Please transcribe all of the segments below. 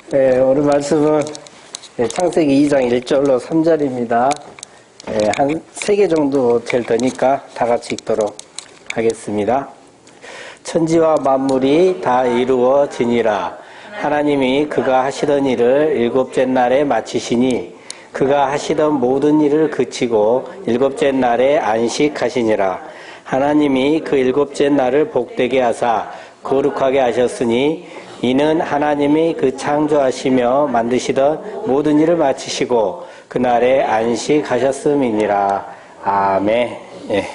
네, 오늘 말씀은 창세기 2장 1절로 3절입니다. 한 3개 정도 될 테니까 다 같이 읽도록 하겠습니다. 천지와 만물이 다 이루어지니라. 하나님이 그가 하시던 일을 일곱째 날에 마치시니 그가 하시던 모든 일을 그치고 일곱째 날에 안식하시니라. 하나님이 그 일곱째 날을 복되게 하사 거룩하게 하셨으니 이는 하나님이 그 창조하시며 만드시던 모든 일을 마치시고 그날에 안식하셨음이니라. 아멘. 예,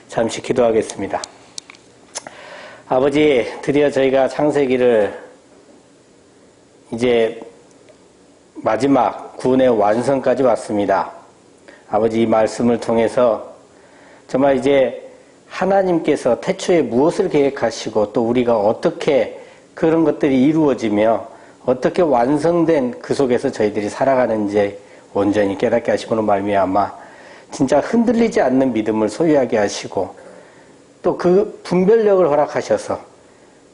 잠시 기도하겠습니다. 아버지, 드디어 저희가 창세기를 이제 마지막 구원의 완성까지 왔습니다. 아버지, 이 말씀을 통해서 정말 이제 하나님께서 태초에 무엇을 계획하시고 또 우리가 어떻게 그런 것들이 이루어지며 어떻게 완성된 그 속에서 저희들이 살아가는지 온전히 깨닫게 하시고는 말미암아 진짜 흔들리지 않는 믿음을 소유하게 하시고 또 그 분별력을 허락하셔서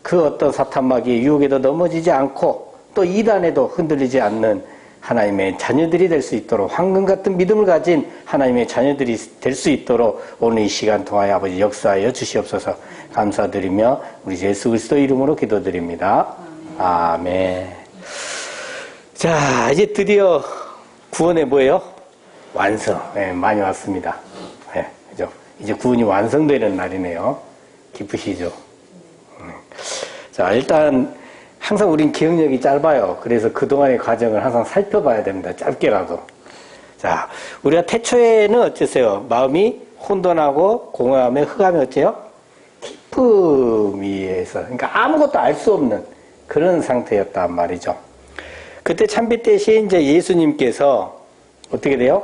그 어떤 사탄마귀의 유혹에도 넘어지지 않고 또 이단에도 흔들리지 않는 하나님의 자녀들이 될 수 있도록 황금 같은 믿음을 가진 하나님의 자녀들이 될 수 있도록 오늘 이 시간 통하여 아버지 역사하여 주시옵소서. 감사드리며 우리 예수 그리스도 이름으로 기도드립니다. 아멘. 자, 이제 드디어 구원의 뭐예요? 완성. 네, 많이 왔습니다. 네, 그죠? 이제 구원이 완성되는 날이네요. 기쁘시죠? 자, 일단 항상 우린 기억력이 짧아요. 그래서 그동안의 과정을 항상 살펴봐야 됩니다. 짧게라도. 자, 우리가 태초에는 어땠어요? 마음이 혼돈하고 공허함에 흑암이 어째요? 기쁨 위에서. 그러니까 아무것도 알 수 없는 그런 상태였단 말이죠. 그때 참빛 대신 이제 예수님께서 어떻게 돼요?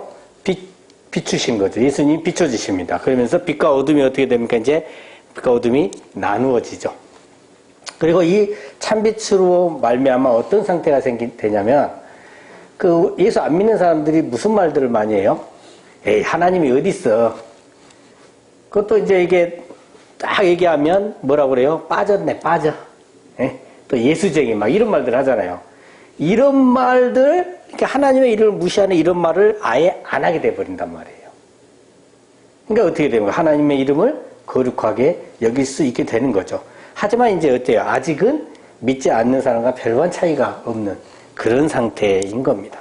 비추신 거죠. 예수님 비춰주십니다. 그러면서 빛과 어둠이 어떻게 됩니까? 이제 빛과 어둠이 나누어지죠. 그리고 이 참빛으로 말미암아 어떤 상태가 되냐면 그 예수 안 믿는 사람들이 무슨 말들을 많이 해요? 에이, 하나님이 어디 있어? 그것도 이제 이게 딱 얘기하면 뭐라고 그래요? 빠졌네, 빠져. 예? 또 예수쟁이 막 이런 말들 하잖아요. 이런 말들, 이렇게 하나님의 이름을 무시하는 이런 말을 아예 안 하게 돼버린단 말이에요. 그러니까 어떻게 되는 거예요? 하나님의 이름을 거룩하게 여길 수 있게 되는 거죠. 하지만 이제 어때요? 아직은 믿지 않는 사람과 별반 차이가 없는 그런 상태인 겁니다.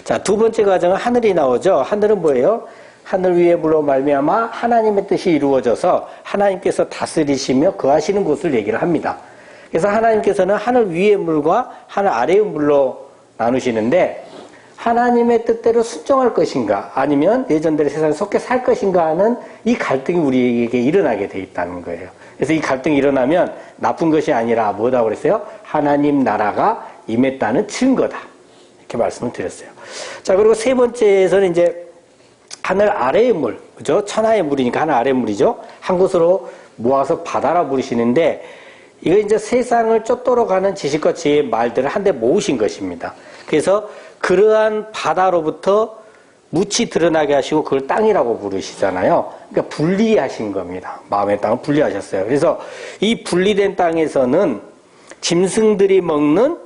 자, 두 번째 과정은 하늘이 나오죠. 하늘은 뭐예요? 하늘 위에 물로 말미암아 하나님의 뜻이 이루어져서 하나님께서 다스리시며 거하시는 곳을 얘기를 합니다. 그래서 하나님께서는 하늘 위의 물과 하늘 아래의 물로 나누시는데 하나님의 뜻대로 순종할 것인가 아니면 예전대로 세상에 속해 살 것인가 하는 이 갈등이 우리에게 일어나게 돼 있다는 거예요. 그래서 이 갈등이 일어나면 나쁜 것이 아니라 뭐라고 그랬어요? 하나님 나라가 임했다는 증거다. 이렇게 말씀을 드렸어요. 자, 그리고 세 번째에서는 이제 하늘 아래의 물, 그죠? 천하의 물이니까 하늘 아래의 물이죠. 한 곳으로 모아서 바다라 부르시는데 이거 이제 세상을 쫓도록 하는 지식과 지혜의 말들을 한데 모으신 것입니다. 그래서 그러한 바다로부터 묻이 드러나게 하시고 그걸 땅이라고 부르시잖아요. 그러니까 분리하신 겁니다. 마음의 땅을 분리하셨어요. 그래서 이 분리된 땅에서는 짐승들이 먹는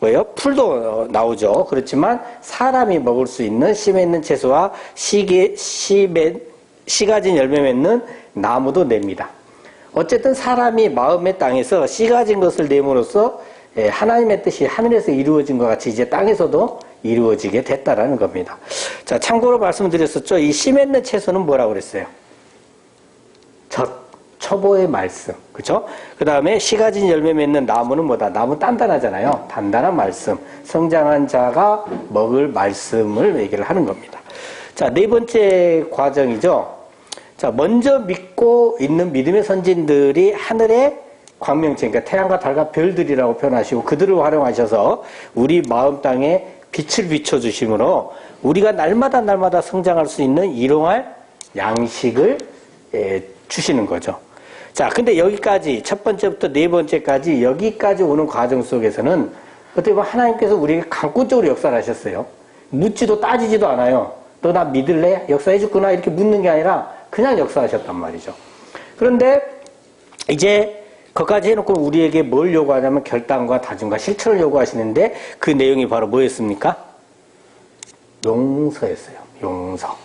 뭐예요? 풀도 나오죠. 그렇지만 사람이 먹을 수 있는 씨에 있는 채소와 씨 가진 열매 맺는 나무도 냅니다. 어쨌든 사람이 마음의 땅에서 씨 가진 것을 내므로써 하나님의 뜻이 하늘에서 이루어진 것 같이 이제 땅에서도 이루어지게 됐다라는 겁니다. 자, 참고로 말씀드렸었죠. 이 씨 맺는 채소는 뭐라고 그랬어요? 초보의 말씀. 그쵸? 그 다음에 씨 가진 열매 맺는 나무는 뭐다? 나무 단단하잖아요. 단단한 말씀. 성장한 자가 먹을 말씀을 얘기를 하는 겁니다. 자, 네 번째 과정이죠. 자, 먼저 믿고 있는 믿음의 선진들이 하늘의 광명체, 그러니까 태양과 달과 별들이라고 표현하시고 그들을 활용하셔서 우리 마음 땅에 빛을 비춰주심으로 우리가 날마다 성장할 수 있는 일용할 양식을 주시는 거죠. 자, 근데 여기까지 첫 번째부터 네 번째까지 여기까지 오는 과정 속에서는 어떻게 보면 하나님께서 우리에게 강권적으로 역사를 하셨어요. 묻지도 따지지도 않아요. 너 나 믿을래? 역사해 줄구나? 이렇게 묻는 게 아니라 그냥 역사하셨단 말이죠. 그런데 이제 그것까지 해놓고 우리에게 뭘 요구하냐면 결단과 다짐과 실천을 요구하시는데 그 내용이 바로 뭐였습니까? 용서였어요. 용서.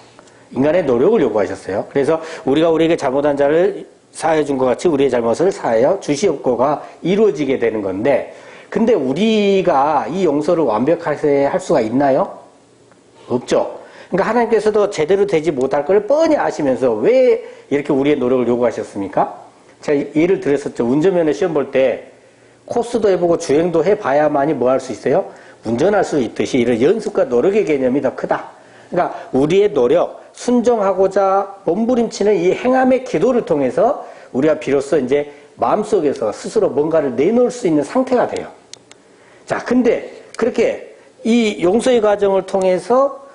인간의 노력을 요구하셨어요. 그래서 우리가 우리에게 잘못한 자를 사하여 준 것 같이 우리의 잘못을 사하여 주시옵고가 이루어지게 되는 건데, 근데 우리가 이 용서를 완벽하게 할 수가 있나요? 없죠. 그러니까 하나님께서도 제대로 되지 못할 걸 뻔히 아시면서 왜 이렇게 우리의 노력을 요구하셨습니까? 제가 예를 들었었죠. 운전면허 시험 볼 때 코스도 해보고 주행도 해봐야만이 뭐 할 수 있어요? 운전할 수 있듯이 이런 연습과 노력의 개념이 더 크다. 그러니까 우리의 노력, 순종하고자 몸부림치는 이 행함의 기도를 통해서 우리가 비로소 이제 마음속에서 스스로 뭔가를 내놓을 수 있는 상태가 돼요. 자, 근데 그렇게 이 용서의 과정을 통해서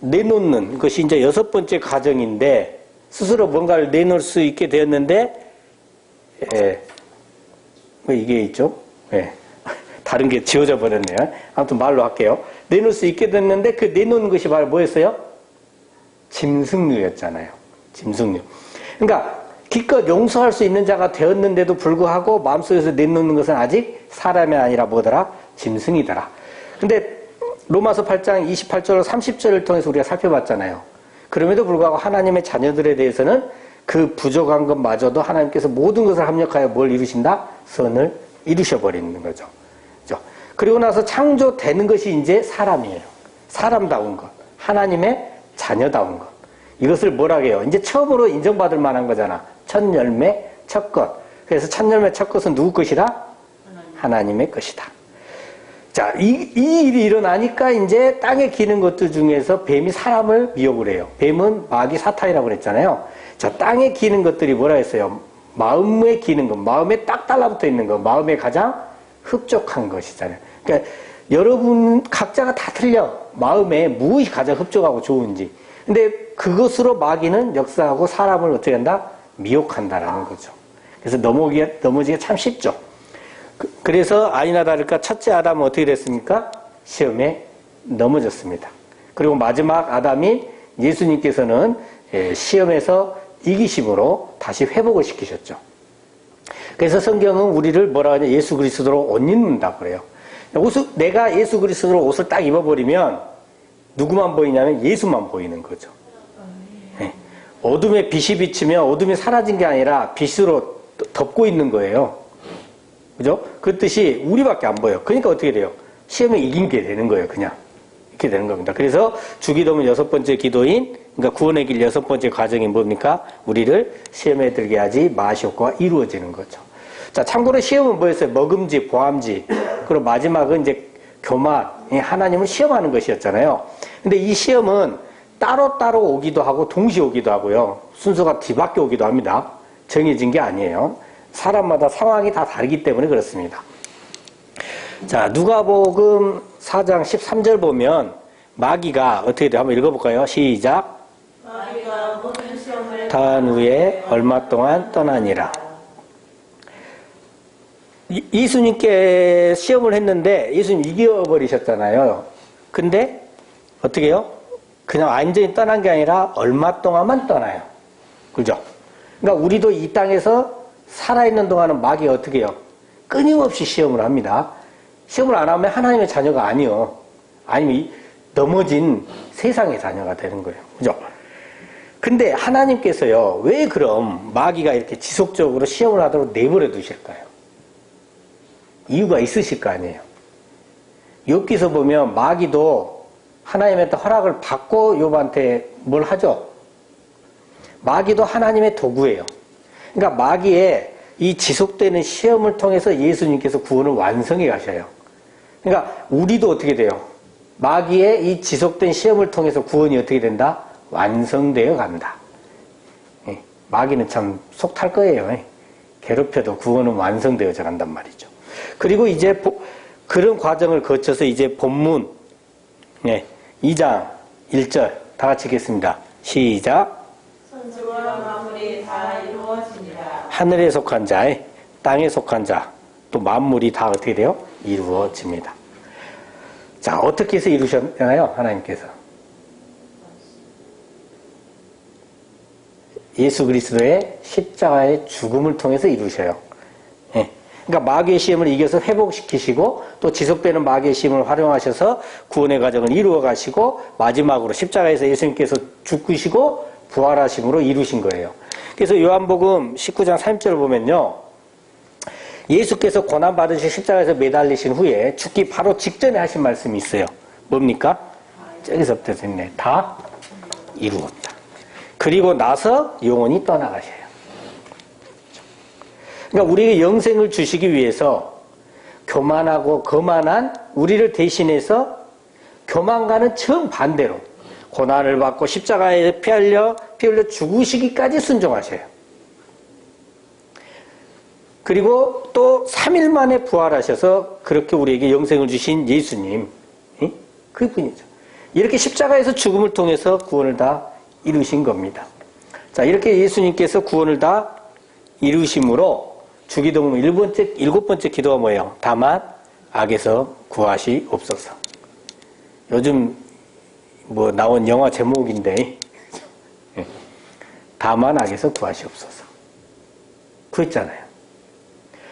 내놓는 것이 이제 6번째 과정인데, 스스로 뭔가를 내놓을 수 있게 되었는데, 뭐 이게 있죠? 다른 게 지워져 버렸네요. 아무튼 말로 할게요. 내놓을 수 있게 됐는데 그 내놓는 것이 바로 뭐였어요? 짐승류였잖아요. 짐승류. 그러니까 기껏 용서할 수 있는 자가 되었는데도 불구하고 마음속에서 내놓는 것은 아직 사람이 아니라 뭐더라? 짐승이더라. 근데 로마서 8장 28절 30절을 통해서 우리가 살펴봤잖아요. 그럼에도 불구하고 하나님의 자녀들에 대해서는 그 부족한 것마저도 하나님께서 모든 것을 합력하여 뭘 이루신다? 선을 이루셔버리는 거죠. 그죠? 그리고 나서 창조되는 것이 이제 사람이에요. 사람다운 것. 하나님의 자녀다운 것. 이것을 뭐라고 해요? 이제 처음으로 인정받을 만한 거잖아. 첫 열매, 첫 것. 그래서 첫 열매, 첫 것은 누구 것이다? 하나님의 것이다. 자, 이 일이 일어나니까 이제 땅에 기는 것들 중에서 뱀이 사람을 미혹을 해요. 뱀은 마귀 사탄이라고 그랬잖아요. 자, 땅에 기는 것들이 뭐라 했어요? 마음에 기는 것, 마음에 딱 달라붙어 있는 것, 마음에 가장 흡족한 것이잖아요. 그러니까 여러분 각자가 다 틀려. 마음에 무엇이 가장 흡족하고 좋은지. 근데 그것으로 마귀는 역사하고 사람을 어떻게 한다? 미혹한다라는 거죠. 그래서 넘어지기가 참 쉽죠. 그래서 아니나 다를까 첫째 아담은 어떻게 됐습니까? 시험에 넘어졌습니다. 그리고 마지막 아담인 예수님께서는 시험에서 이기심으로 다시 회복을 시키셨죠. 그래서 성경은 우리를 뭐라 하냐? 예수 그리스도로 옷 입는다고 그래요. 내가 예수 그리스도로 옷을 딱 입어버리면 누구만 보이냐면 예수만 보이는 거죠. 네. 어둠에 빛이 비치면 어둠이 사라진 게 아니라 빛으로 덮고 있는 거예요. 그죠? 그 뜻이 우리밖에 안 보여. 그러니까 어떻게 돼요? 시험에 이긴 게 되는 거예요, 그냥. 이렇게 되는 겁니다. 그래서 주기도문 6번째 기도인, 그러니까 구원의 길 6번째 과정이 뭡니까? 우리를 시험에 들게 하지 마시옵고가 이루어지는 거죠. 자, 참고로 시험은 뭐였어요? 먹음직, 보암직. 그리고 마지막은 이제 교만. 하나님을 시험하는 것이었잖아요. 근데 이 시험은 따로따로 오기도 하고 동시에 오기도 하고요. 순서가 뒤바뀌어 오기도 합니다. 정해진 게 아니에요. 사람마다 상황이 다 다르기 때문에 그렇습니다. 자, 누가복음 4장 13절 보면 마귀가 어떻게 돼요? 한번 읽어볼까요? 시작. 마귀가 모든 시험을 당한 후에 얼마 동안 떠나니라. 예수님께 시험을 했는데 예수님 이겨버리셨잖아요. 근데 어떻게 해요? 그냥 완전히 떠난 게 아니라 얼마 동안만 떠나요. 그죠? 그러니까 우리도 이 땅에서 살아있는 동안은 마귀가 어떻게 해요? 끊임없이 시험을 합니다. 시험을 안 하면 하나님의 자녀가 아니요. 아니면 넘어진 세상의 자녀가 되는 거예요. 그죠? 근데 하나님께서요, 왜 그럼 마귀가 이렇게 지속적으로 시험을 하도록 내버려 두실까요? 이유가 있으실 거 아니에요. 욥기서 보면 마귀도 하나님의 허락을 받고 욥한테 뭘 하죠? 마귀도 하나님의 도구예요. 그러니까 마귀의 이 지속되는 시험을 통해서 예수님께서 구원을 완성해 가셔요. 그러니까 우리도 어떻게 돼요? 마귀의 이 지속된 시험을 통해서 구원이 어떻게 된다? 완성되어 간다. 마귀는 참 속 탈 거예요. 괴롭혀도 구원은 완성되어져 간단 말이죠. 그리고 이제 그런 과정을 거쳐서 이제 본문 2장 1절 다 같이 읽겠습니다. 시작. 선주와 만물이 다 이루어지니라. 하늘에 속한 자, 땅에 속한 자, 또 만물이 다 어떻게 돼요? 이루어집니다. 자, 어떻게 해서 이루셨나요? 하나님께서. 예수 그리스도의 십자가의 죽음을 통해서 이루셔요. 그러니까 마귀의 시험을 이겨서 회복시키시고 또 지속되는 마귀의 시험을 활용하셔서 구원의 과정을 이루어 가시고 마지막으로 십자가에서 예수님께서 죽으시고 부활하심으로 이루신 거예요. 그래서 요한복음 19장 3절 보면요. 예수께서 고난받으신 십자가에서 매달리신 후에 죽기 바로 직전에 하신 말씀이 있어요. 뭡니까? 저기서부터 됐네. 다 이루었다. 그리고 나서 영원히 떠나가셔요. 그러니까 우리에게 영생을 주시기 위해서 교만하고 거만한 우리를 대신해서 교만과는 정반대로 고난을 받고 십자가에 피 흘려 죽으시기까지 순종하셔요. 그리고 또 3일 만에 부활하셔서 그렇게 우리에게 영생을 주신 예수님, 그분이죠. 이렇게 십자가에서 죽음을 통해서 구원을 다 이루신 겁니다. 자, 이렇게 예수님께서 구원을 다 이루심으로 주기도문 일곱 번째 기도가 뭐예요? 다만 악에서 구하시옵소서. 요즘 뭐 나온 영화 제목인데 다만 악에서 구하시옵소서. 그랬잖아요.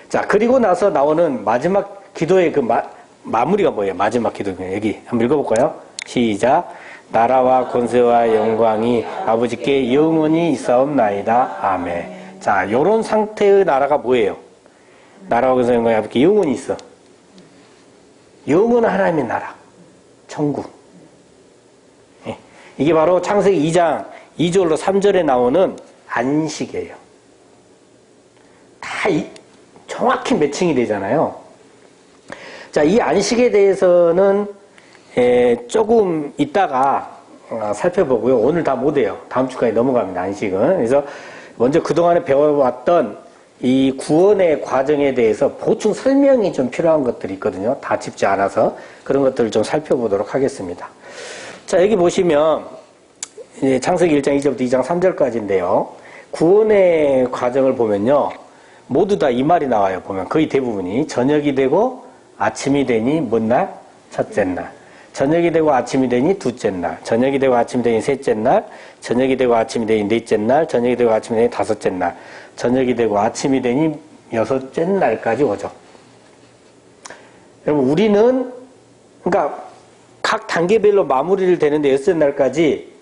자, 그리고 나서 나오는 마지막 기도의 그 마무리가 뭐예요? 마지막 기도. 여기 한번 읽어볼까요? 시작. 나라와 권세와 영광이 아버지께 영원히 있사옵나이다. 아멘. 자, 요런 상태의 나라가 뭐예요? 나라와 권세와 영광이 아버지께 영원히 있어. 영원한 하나님의 나라. 천국. 이게 바로 창세기 2장 2절로 3절에 나오는 안식이에요. 다 정확히 매칭이 되잖아요. 자, 이 안식에 대해서는 조금 이따가 살펴보고요. 오늘 다 못해요. 다음 주까지 넘어갑니다. 안식은. 그래서 먼저 그동안에 배워왔던 이 구원의 과정에 대해서 보충 설명이 좀 필요한 것들이 있거든요. 다 짚지 않아서 그런 것들을 좀 살펴보도록 하겠습니다. 자, 여기 보시면 창세기 1장 2절부터 2장 3절까지인데요. 구원의 과정을 보면요. 모두 다 이 말이 나와요. 보면 거의 대부분이 저녁이 되고 아침이 되니 뭔 날? 첫째 날. 저녁이 되고 아침이 되니 둘째 날. 저녁이 되고 아침이 되니 셋째 날. 저녁이 되고 아침이 되니 넷째 날. 저녁이 되고 아침이 되니 다섯째 날. 저녁이 되고 아침이 되니 여섯째 날까지 오죠. 여러분, 우리는 그러니까 각 단계별로 마무리를 되는데 여섯째 날까지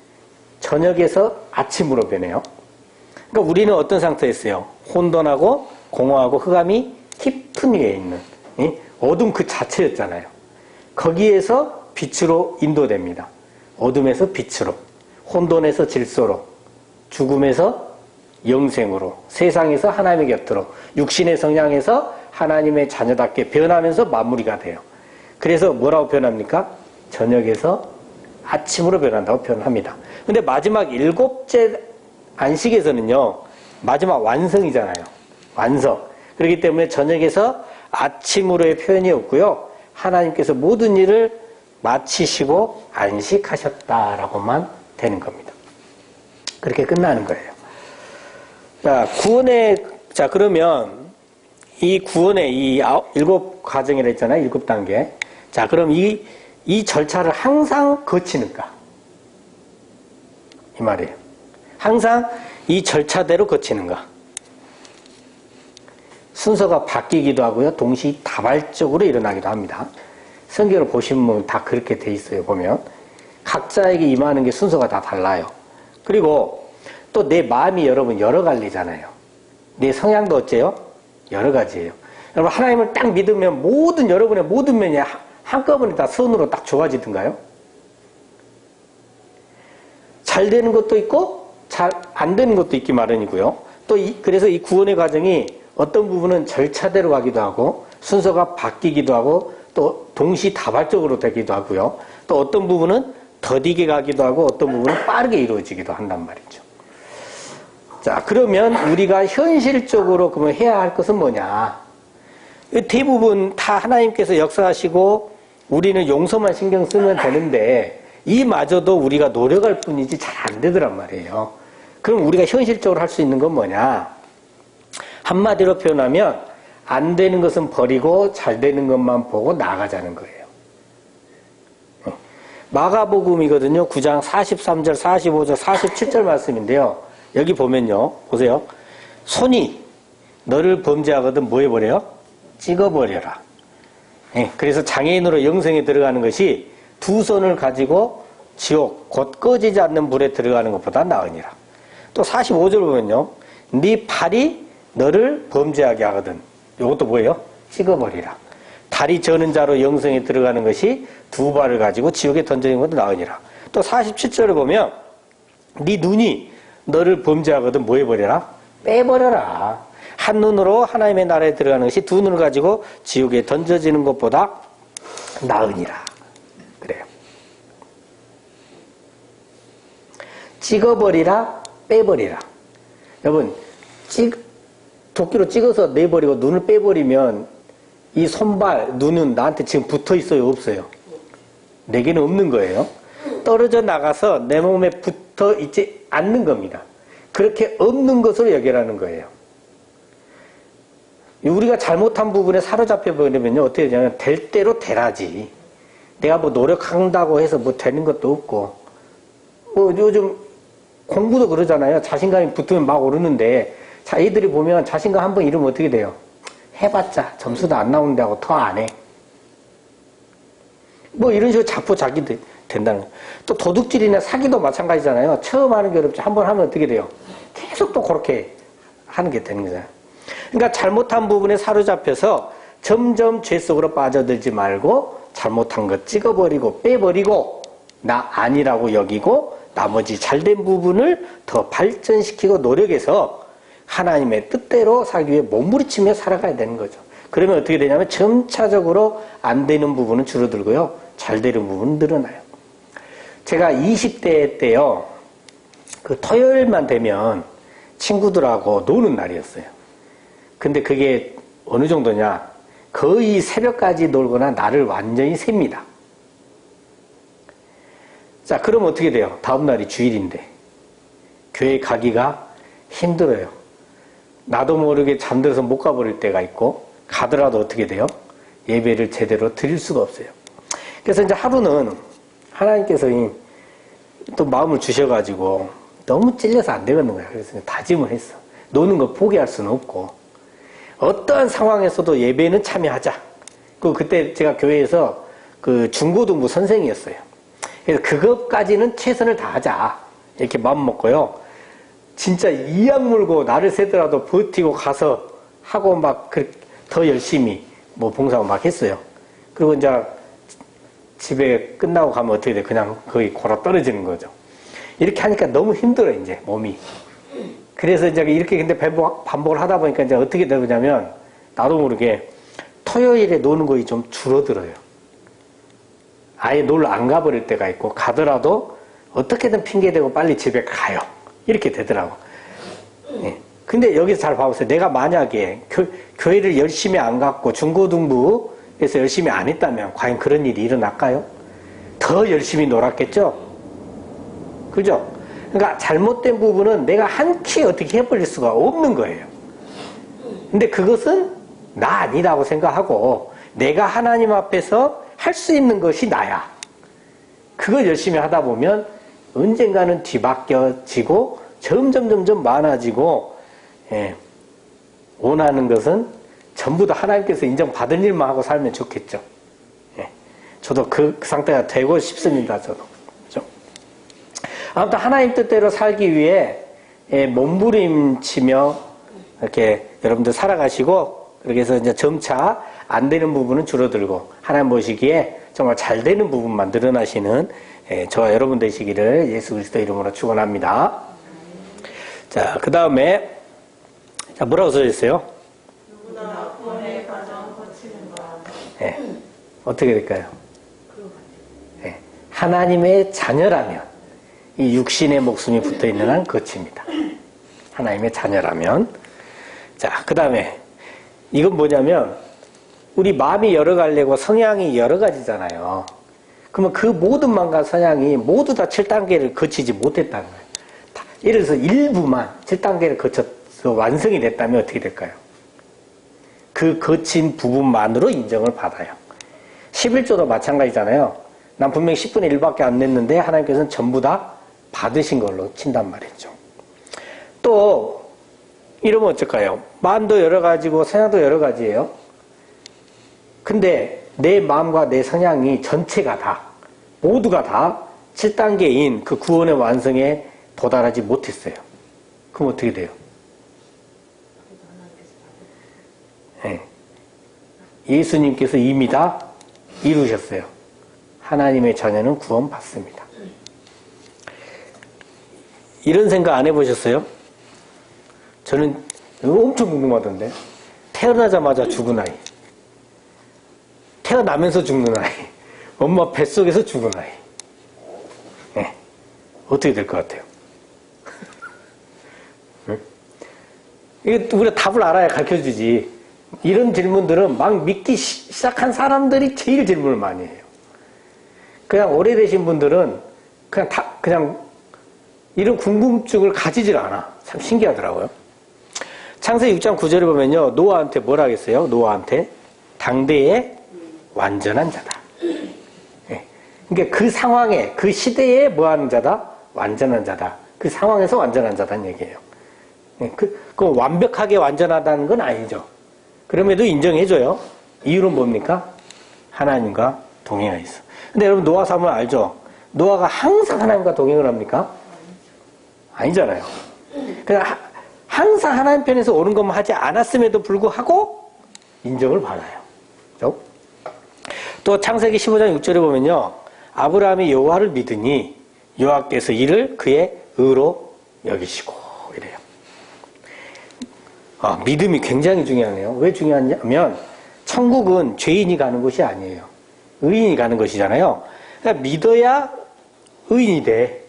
저녁에서 아침으로 변해요. 그러니까 우리는 어떤 상태였어요? 혼돈하고 공허하고 흑암이 깊은 위에 있는 어둠 그 자체였잖아요. 거기에서 빛으로 인도됩니다. 어둠에서 빛으로, 혼돈에서 질서로, 죽음에서 영생으로, 세상에서 하나님의 곁으로, 육신의 성향에서 하나님의 자녀답게 변하면서 마무리가 돼요. 그래서 뭐라고 표현합니까? 저녁에서 아침으로 변한다고 표현합니다. 근데 마지막 7째 안식에서는요, 마지막 완성이잖아요. 완성. 그렇기 때문에 저녁에서 아침으로의 표현이 없고요. 하나님께서 모든 일을 마치시고 안식하셨다라고만 되는 겁니다. 그렇게 끝나는 거예요. 자, 그러면 이 구원의 이 7과정이라 했잖아요. 7단계. 자, 그럼 이 절차를 항상 거치는가? 이 말이에요. 항상 이 절차대로 거치는가? 순서가 바뀌기도 하고요. 동시다발적으로 일어나기도 합니다. 성경을 보시면 다 그렇게 돼 있어요. 보면 각자에게 임하는 게 순서가 다 달라요. 그리고 또 내 마음이 여러분 여러 갈리잖아요. 내 성향도 어째요? 여러 가지예요. 여러분, 하나님을 딱 믿으면 여러분의 모든 면이 한꺼번에 다 선으로 딱 좋아지던가요? 잘 되는 것도 있고 잘 안 되는 것도 있기 마련이고요. 또 그래서 이 구원의 과정이 어떤 부분은 절차대로 가기도 하고 순서가 바뀌기도 하고 또 동시다발적으로 되기도 하고요. 또 어떤 부분은 더디게 가기도 하고 어떤 부분은 빠르게 이루어지기도 한단 말이죠. 자, 그러면 우리가 현실적으로 그러면 해야 할 것은 뭐냐? 대부분 다 하나님께서 역사하시고 우리는 용서만 신경 쓰면 되는데 이마저도 우리가 노력할 뿐이지 잘 안 되더란 말이에요. 그럼 우리가 현실적으로 할 수 있는 건 뭐냐? 한마디로 표현하면 안 되는 것은 버리고 잘 되는 것만 보고 나아가자는 거예요. 마가복음이거든요. 9장 43절, 45절, 47절 말씀인데요. 여기 보면요. 보세요. 손이 너를 범죄하거든 뭐 해버려요? 찍어버려라. 예, 그래서 장애인으로 영생에 들어가는 것이 두 손을 가지고 지옥 곧 꺼지지 않는 불에 들어가는 것보다 나으니라. 또 45절 보면요. 네 팔이 너를 범죄하게 하거든. 이것도 뭐예요? 찍어버리라. 다리 저는 자로 영생에 들어가는 것이 두 발을 가지고 지옥에 던져지는 것도 나으니라. 또 47절을 보면 네 눈이 너를 범죄하거든 뭐 해버려라? 빼버려라. 한 눈으로 하나님의 나라에 들어가는 것이 두 눈을 가지고 지옥에 던져지는 것보다 나으니라. 그래요. 찍어버리라, 빼버리라. 여러분, 도끼로 찍어서 내버리고 눈을 빼버리면 이 손발, 눈은 나한테 지금 붙어 있어요, 없어요? 내게는 없는 거예요. 떨어져 나가서 내 몸에 붙어 있지 않는 겁니다. 그렇게 없는 것으로 여겨라는 거예요. 우리가 잘못한 부분에 사로잡혀 버리면요, 어떻게 되냐면, 될 대로 되라지. 내가 뭐 노력한다고 해서 뭐 되는 것도 없고, 뭐 요즘 공부도 그러잖아요. 자신감이 붙으면 막 오르는데, 자, 애들이 보면 자신감 한번 잃으면 어떻게 돼요? 해봤자 점수도 안 나오는데 하고 더 안 해. 뭐 이런 식으로 자포자기 된다는 거예요. 또 도둑질이나 사기도 마찬가지잖아요. 처음 하는 게 어렵지. 한번 하면 어떻게 돼요? 계속 또 그렇게 하는 게 되는 거잖아요. 그러니까 잘못한 부분에 사로잡혀서 점점 죄 속으로 빠져들지 말고 잘못한 것 찍어버리고 빼버리고 나 아니라고 여기고 나머지 잘된 부분을 더 발전시키고 노력해서 하나님의 뜻대로 살기 위해 몸부림치며 살아가야 되는 거죠. 그러면 어떻게 되냐면 점차적으로 안 되는 부분은 줄어들고요. 잘 되는 부분은 늘어나요. 제가 20대 때요. 그 토요일만 되면 친구들하고 노는 날이었어요. 근데 그게 어느 정도냐. 거의 새벽까지 놀거나 날을 완전히 셉니다. 자, 그럼 어떻게 돼요? 다음날이 주일인데 교회 가기가 힘들어요. 나도 모르게 잠들어서 못 가버릴 때가 있고 가더라도 어떻게 돼요? 예배를 제대로 드릴 수가 없어요. 그래서 이제 하루는 하나님께서 또 마음을 주셔가지고 너무 찔려서 안 되겠는 거야. 그래서 다짐을 했어. 노는 거 포기할 수는 없고 어떠한 상황에서도 예배는 참여하자. 그때 제가 교회에서 그 중고등부 선생이었어요. 그래서 그것까지는 최선을 다하자. 이렇게 마음 먹고요. 진짜 이악 물고 나를 새더라도 버티고 가서 하고 막 더 열심히 뭐 봉사하고 막 했어요. 그리고 이제 집에 끝나고 가면 어떻게 돼? 그냥 거의 골아 떨어지는 거죠. 이렇게 하니까 너무 힘들어, 이제 몸이. 그래서 이제 이렇게 근데 반복을 하다 보니까 이제 어떻게 되냐면 나도 모르게 토요일에 노는 거이 좀 줄어들어요. 아예 놀러 안 가버릴 때가 있고 가더라도 어떻게든 핑계대고 빨리 집에 가요. 이렇게 되더라고. 네. 근데 여기서 잘 봐보세요. 내가 만약에 교회를 열심히 안 갔고 중고등부에서 열심히 안 했다면 과연 그런 일이 일어날까요? 더 열심히 놀았겠죠? 그죠? 그러니까 잘못된 부분은 내가 한 키 어떻게 해버릴 수가 없는 거예요. 근데 그것은 나 아니라고 생각하고 내가 하나님 앞에서 할 수 있는 것이 나야. 그걸 열심히 하다 보면 언젠가는 뒤바뀌어지고 점점 많아지고 원하는 것은 전부 다 하나님께서 인정받은 일만 하고 살면 좋겠죠. 저도 그 상태가 되고 싶습니다. 저도. 그렇죠? 아무튼 하나님 뜻대로 살기 위해 몸부림치며 이렇게 여러분들 살아가시고 그렇게 해서 이제 점차 안 되는 부분은 줄어들고 하나님 보시기에 정말 잘 되는 부분만 늘어나시는 저와 여러분 되시기를 예수 그리스도 이름으로 축원합니다. 자, 그 다음에 뭐라고 써있어요? 누구나 구원의 과정 거치는 것. 네. 어떻게 될까요? 네. 하나님의 자녀라면 이 육신의 목숨이 붙어있는 한 거칩니다. 하나님의 자녀라면. 자, 그 다음에 이건 뭐냐면 우리 마음이 여러 갈래고 성향이 여러 가지잖아요. 그러면 그 모든 마음과 성향이 모두 다 7단계를 거치지 못했다는 거예요. 예를 들어서 일부만 7단계를 거쳐서 완성이 됐다면 어떻게 될까요? 그 거친 부분만으로 인정을 받아요. 11조도 마찬가지잖아요. 난 분명히 10분의 1밖에 안 냈는데 하나님께서는 전부 다 받으신 걸로 친단 말이죠. 또 이러면 어쩔까요? 마음도 여러 가지고 성향도 여러 가지예요. 근데 내 마음과 내 성향이 전체가 다, 모두가 다 7단계인 그 구원의 완성에 도달하지 못했어요. 그럼 어떻게 돼요? 네. 예수님께서 이미 다 이루셨어요. 하나님의 자녀는 구원받습니다. 이런 생각 안 해보셨어요? 저는 이거 엄청 궁금하던데. 태어나자마자 죽은 아이, 태어나면서 죽는 아이, 엄마 뱃속에서 죽은 아이. 네. 어떻게 될 것 같아요? 응? 이거 우리가 답을 알아야 가르쳐주지. 이런 질문들은 막 믿기 시작한 사람들이 제일 질문을 많이 해요. 그냥 오래되신 분들은 그냥 이런 궁금증을 가지질 않아. 참 신기하더라고요. 창세기 6장 9절에 보면요. 노아한테 뭐라 하겠어요? 노아한테 당대의 완전한 자다. 네. 그러니까 그 상황에, 그 시대에 뭐 하는 자다? 완전한 자다. 그 상황에서 완전한 자다는 얘기예요. 네. 그 완벽하게 완전하다는 건 아니죠. 그럼에도 인정해줘요. 이유는 뭡니까? 하나님과 동행하여 있어. 근데 여러분 노아 사면 알죠? 노아가 항상 하나님과 동행을 합니까? 아니잖아요. 그냥 항상 하나님 편에서 옳은 것만 하지 않았음에도 불구하고 인정을 받아요. 그렇죠? 또 창세기 15장 6절에 보면요. 아브라함이 여호와를 믿으니 여호와께서 이를 그의 의로 여기시고 이래요. 믿음이 굉장히 중요하네요. 왜 중요하냐면 천국은 죄인이 가는 곳이 아니에요. 의인이 가는 것이잖아요. 그러니까 믿어야 의인이 돼.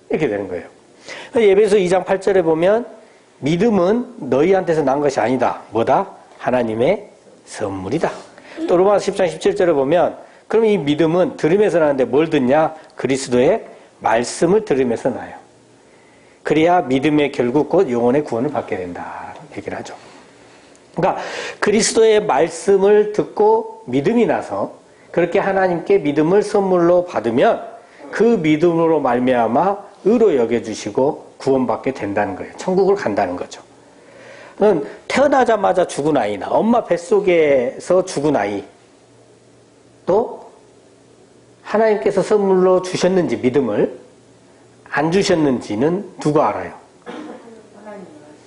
이렇게 되는 거예요. 예배서 2장 8절에 보면 믿음은 너희한테서 난 것이 아니다. 뭐다? 하나님의 선물이다. 또 로마서 10장 17절에 보면 그럼 이 믿음은 들음에서 나는데 뭘 듣냐? 그리스도의 말씀을 들음에서 나요. 그래야 믿음의 결국 곧 영혼의 구원을 받게 된다. 얘기를 하죠. 그러니까 그리스도의 말씀을 듣고 믿음이 나서 그렇게 하나님께 믿음을 선물로 받으면 그 믿음으로 말미암아 의로 여겨주시고 구원받게 된다는 거예요. 천국을 간다는 거죠. 태어나자마자 죽은 아이나 엄마 뱃속에서 죽은 아이 또 하나님께서 선물로 주셨는지 믿음을 안 주셨는지는 누가 알아요?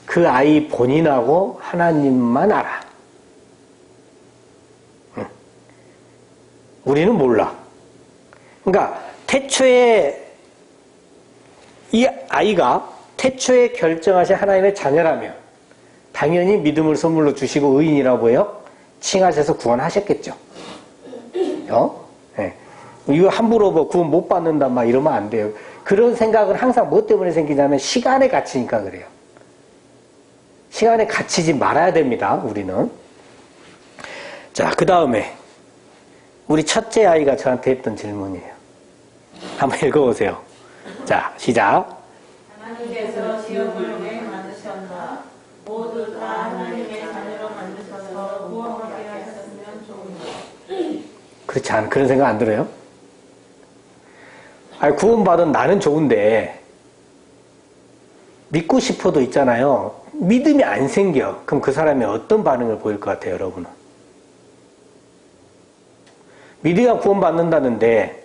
그 아이 본인하고 하나님만 알아. 우리는 몰라. 그러니까 태초에 이 아이가 태초에 결정하신 하나님의 자녀라면 당연히 믿음을 선물로 주시고 의인이라고 해요. 칭하셔서 구원하셨겠죠. 네. 이거 함부로 뭐 구원 못 받는다 막 이러면 안 돼요. 그런 생각은 항상 뭐 때문에 생기냐면 시간에 갇히니까 그래요. 시간에 갇히지 말아야 됩니다. 우리는. 자, 그 다음에 우리 첫째 아이가 저한테 했던 질문이에요. 한번 읽어보세요. 자, 시작. 하나님께서 지옥을 왜 만드셨나? 모두 다 하나님의 자녀로 만드셔서 구원받게 하셨으면 좋은데. 그렇지 않아? 그런 생각 안 들어요? 아니, 구원받은 나는 좋은데 믿고 싶어도 있잖아요. 믿음이 안 생겨. 그럼 그 사람이 어떤 반응을 보일 것 같아요, 여러분은? 믿어야 구원받는다는데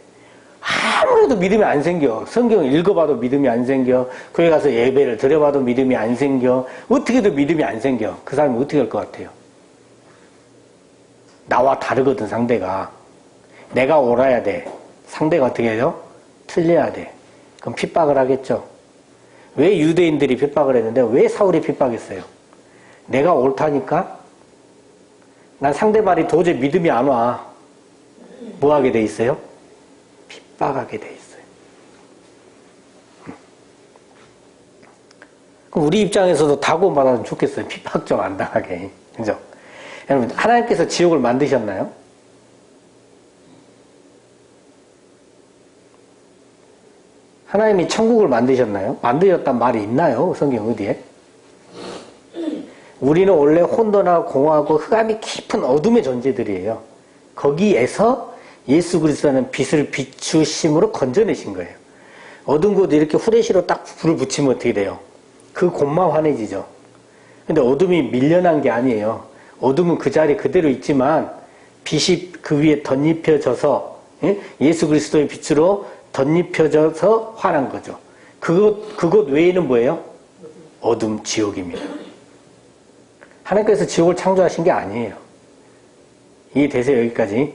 아무래도 믿음이 안 생겨. 성경 읽어봐도 믿음이 안 생겨. 교회 가서 예배를 드려봐도 믿음이 안 생겨. 어떻게도 믿음이 안 생겨. 그 사람이 어떻게 할 것 같아요? 나와 다르거든, 상대가. 내가 옳아야 돼. 상대가 어떻게 해요? 틀려야 돼. 그럼 핍박을 하겠죠. 왜 유대인들이 핍박을 했는데 왜 사울이 핍박했어요? 내가 옳다니까? 난 상대 말이 도저히 믿음이 안 와. 뭐 하게 돼 있어요? 핍박하게 돼 있어요. 그럼 우리 입장에서도 다 구원받았으면 좋겠어요. 핍박 좀 안 당하게. 그죠? 여러분, 하나님께서 지옥을 만드셨나요? 하나님이 천국을 만드셨나요? 만드셨단 말이 있나요? 성경 어디에? 우리는 원래 혼돈하고 공허하고 흑암이 깊은 어둠의 존재들이에요. 거기에서 예수 그리스도는 빛을 비추심으로 건져내신 거예요. 어두운 곳에 이렇게 후레쉬로 딱 불을 붙이면 어떻게 돼요? 그 곳만 환해지죠. 근데 어둠이 밀려난 게 아니에요. 어둠은 그 자리 그대로 있지만 빛이 그 위에 덧입혀져서 예수 그리스도의 빛으로 덧입혀져서 환한 거죠. 그것 외에는 뭐예요? 어둠, 지옥입니다. 하나님께서 지옥을 창조하신 게 아니에요. 이해되세요? 여기까지?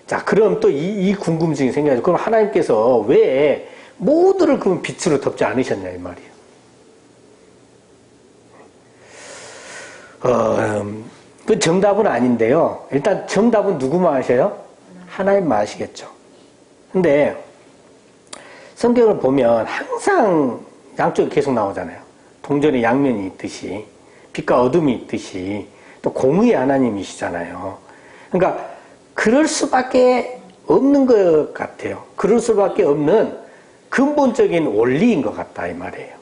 자, 그럼 또 이 궁금증이 생겨요. 그럼 하나님께서 왜 모두를 그럼 빛으로 덮지 않으셨냐, 이 말이에요. 그 정답은 아닌데요. 일단 정답은 누구만 아셔요? 하나님만 아시겠죠. 근데 성경을 보면 항상 양쪽이 계속 나오잖아요. 동전의 양면이 있듯이, 빛과 어둠이 있듯이, 또 공의의 하나님이시잖아요. 그러니까 그럴 수밖에 없는 것 같아요. 그럴 수밖에 없는 근본적인 원리인 것 같다 이 말이에요.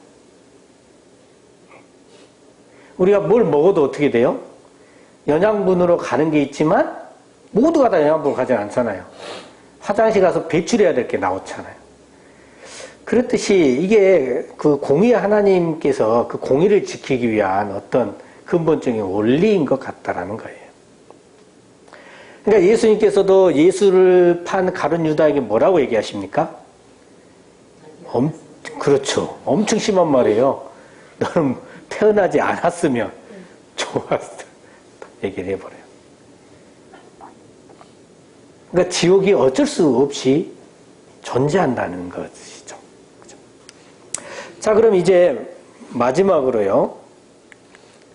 우리가 뭘 먹어도 어떻게 돼요? 영양분으로 가는 게 있지만 모두가 다 영양분으로 가지 않잖아요. 화장실 가서 배출해야 될 게 나오잖아요. 그렇듯이 이게 그 공의 하나님께서 그 공의를 지키기 위한 어떤 근본적인 원리인 것 같다라는 거예요. 그러니까 예수님께서도 예수를 판 가룟 유다에게 뭐라고 얘기하십니까? 그렇죠. 엄청 심한 말이에요. 너는 태어나지 않았으면 좋았어. 얘기를 해버려요. 그러니까 지옥이 어쩔 수 없이 존재한다는 것이죠. 그렇죠? 자, 그럼 이제 마지막으로요.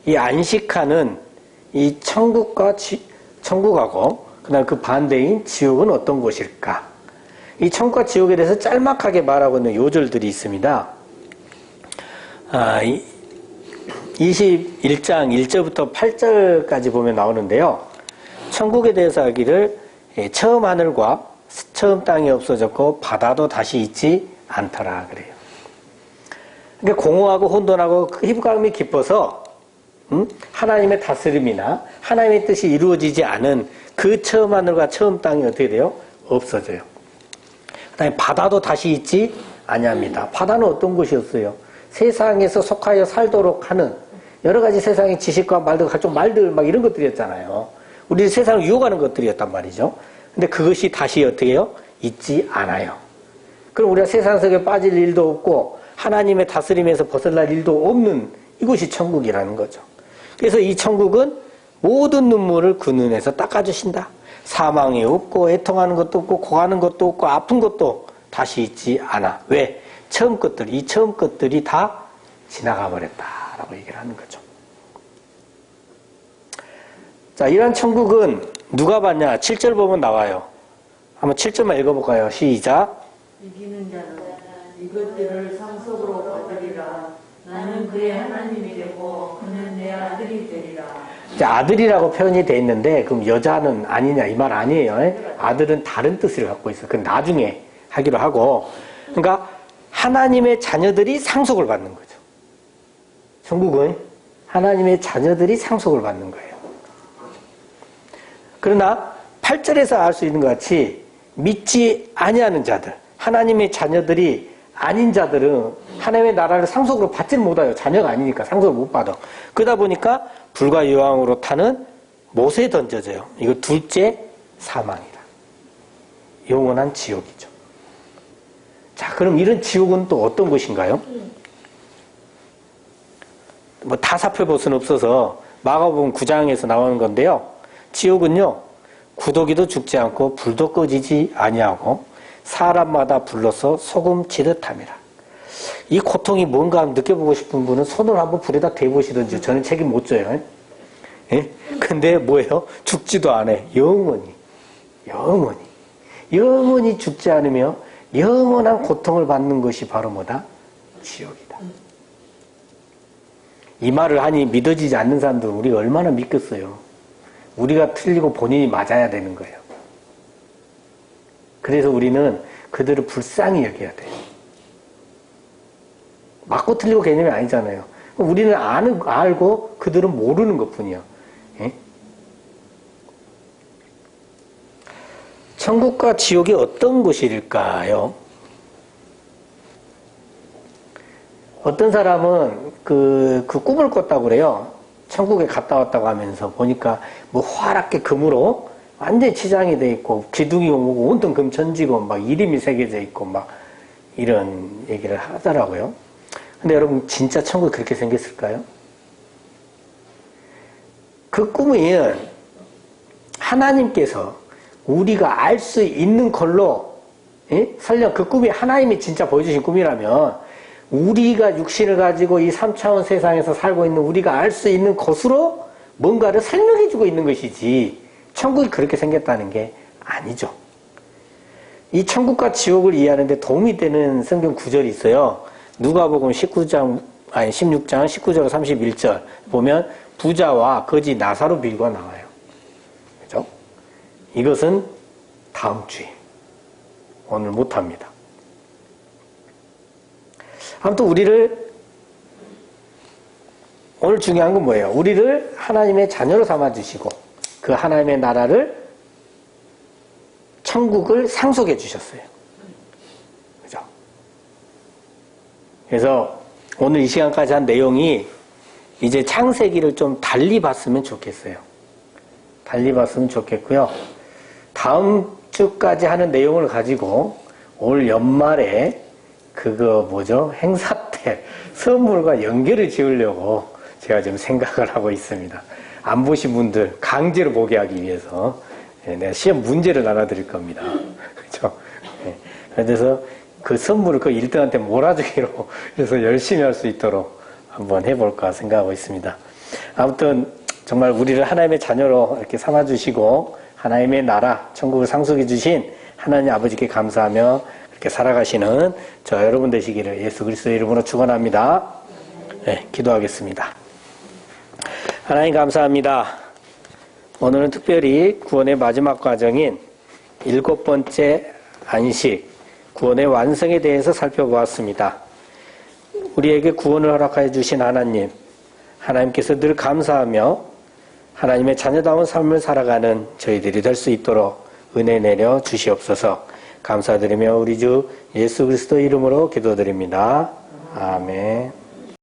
이 안식하는 이 천국하고 그다음 그 반대인 지옥은 어떤 곳일까? 이 천국과 지옥에 대해서 짤막하게 말하고 있는 요절들이 있습니다. 21장 1절부터 8절까지 보면 나오는데요. 천국에 대해서 하기를 처음 하늘과 처음 땅이 없어졌고 바다도 다시 있지 않더라 그래요. 그러니까 공허하고 혼돈하고 희부감이 깊어서 하나님의 다스림이나 하나님의 뜻이 이루어지지 않은 그 처음 하늘과 처음 땅이 어떻게 돼요? 없어져요. 그 다음에 바다도 다시 있지 아니합니다. 바다는 어떤 곳이었어요? 세상에서 속하여 살도록 하는 여러 가지 세상의 지식과 말들, 각종 말들 막 이런 것들이었잖아요. 우리 세상을 유혹하는 것들이었단 말이죠. 근데 그것이 다시 어떻게 해요? 있지 않아요. 그럼 우리가 세상 속에 빠질 일도 없고 하나님의 다스림에서 벗어날 일도 없는 이곳이 천국이라는 거죠. 그래서 이 천국은 모든 눈물을 그 눈에서 닦아주신다. 사망이 없고 애통하는 것도 없고 고하는 것도 없고 아픈 것도 다시 있지 않아. 왜? 이 처음 것들이 다 지나가 버렸다라고 얘기를 하는 거죠. 자, 이런 천국은 누가 받냐? 7절 보면 나와요. 한번 7절만 읽어볼까요? 시작. 이기는 자는 이것들을 상속으로 받으리라. 나는 그의 하나님이 되고 그는 내 아들이 되리라. 자, 아들이라고 표현이 돼 있는데 그럼 여자는 아니냐 이 말 아니에요. 아들은 다른 뜻을 갖고 있어요. 그건 나중에 하기로 하고. 그러니까 하나님의 자녀들이 상속을 받는 거죠. 천국은 하나님의 자녀들이 상속을 받는 거예요. 그러나 8절에서 알 수 있는 것 같이 믿지 아니하는 자들, 하나님의 자녀들이 아닌 자들은 하나님의 나라를 상속으로 받지는 못해요. 자녀가 아니니까 상속을 못 받아. 그러다 보니까 불과 유황으로 타는 못에 던져져요. 이거 둘째 사망이다. 영원한 지옥이죠. 자, 그럼 이런 지옥은 또 어떤 곳인가요? 뭐 다 살펴볼 수는 없어서 마가복음 9장에서 나오는 건데요. 지옥은요, 구더기도 죽지 않고 불도 꺼지지 아니하고 사람마다 불러서 소금 치듯함이라. 이 고통이 뭔가 느껴보고 싶은 분은 손을 한번 불에다 대보시든지. 저는 책임 못 져요. 예? 근데 뭐예요? 죽지도 않아. 영원히 죽지 않으며 영원한 고통을 받는 것이 바로 뭐다? 지옥이다. 이 말을 하니 믿어지지 않는 사람들은 우리가 얼마나 믿겠어요. 우리가 틀리고 본인이 맞아야 되는 거예요. 그래서 우리는 그들을 불쌍히 여겨야 돼요. 맞고 틀리고 개념이 아니잖아요. 우리는 알고 그들은 모르는 것뿐이야. 예? 천국과 지옥이 어떤 곳일까요? 어떤 사람은 그 꿈을 꿨다고 그래요. 천국에 갔다 왔다고 하면서 보니까 뭐 화랍게 금으로 완전히 치장이 돼 있고 기둥이 오고 온통 금천지고 막 이름이 새겨져 있고 막 이런 얘기를 하더라고요. 근데 여러분 진짜 천국이 그렇게 생겼을까요? 그 꿈은 하나님께서 우리가 알 수 있는 걸로, 설령 그 꿈이 하나님이 진짜 보여주신 꿈이라면 우리가 육신을 가지고 이 3차원 세상에서 살고 있는 우리가 알 수 있는 것으로 뭔가를 설명해주고 있는 것이지 천국이 그렇게 생겼다는 게 아니죠. 이 천국과 지옥을 이해하는데 도움이 되는 성경 구절이 있어요. 누가복음 16장 19절 31절 보면 부자와 거지 나사로 비유가 나와요. 그죠? 이것은 다음 주에 오늘 못합니다. 아무튼 오늘 중요한 건 뭐예요? 우리를 하나님의 자녀로 삼아주시고 그 하나님의 나라를 천국을 상속해 주셨어요. 그죠? 그래서 오늘 이 시간까지 한 내용이 이제 창세기를 좀 달리 봤으면 좋겠어요. 달리 봤으면 좋겠고요. 다음 주까지 하는 내용을 가지고 올 연말에 행사 때 선물과 연결을 지으려고 제가 지금 생각을 하고 있습니다. 안 보신 분들 강제로 보게 하기 위해서 내가 시험 문제를 나눠드릴 겁니다. 그렇죠? 그래서 그 선물을 그 1등한테 몰아주기로 해서 열심히 할 수 있도록 한번 해볼까 생각하고 있습니다. 아무튼 정말 우리를 하나님의 자녀로 이렇게 삼아주시고 하나님의 나라, 천국을 상속해 주신 하나님 아버지께 감사하며 이렇게 살아가시는 저 여러분 되시기를 예수 그리스도의 이름으로 축원합니다. 네, 기도하겠습니다. 하나님 감사합니다. 오늘은 특별히 구원의 마지막 과정인 7번째 안식, 구원의 완성에 대해서 살펴보았습니다. 우리에게 구원을 허락하여 주신 하나님께서 늘 감사하며 하나님의 자녀다운 삶을 살아가는 저희들이 될 수 있도록 은혜 내려 주시옵소서. 감사드리며 우리 주 예수 그리스도 이름으로 기도드립니다. 아멘.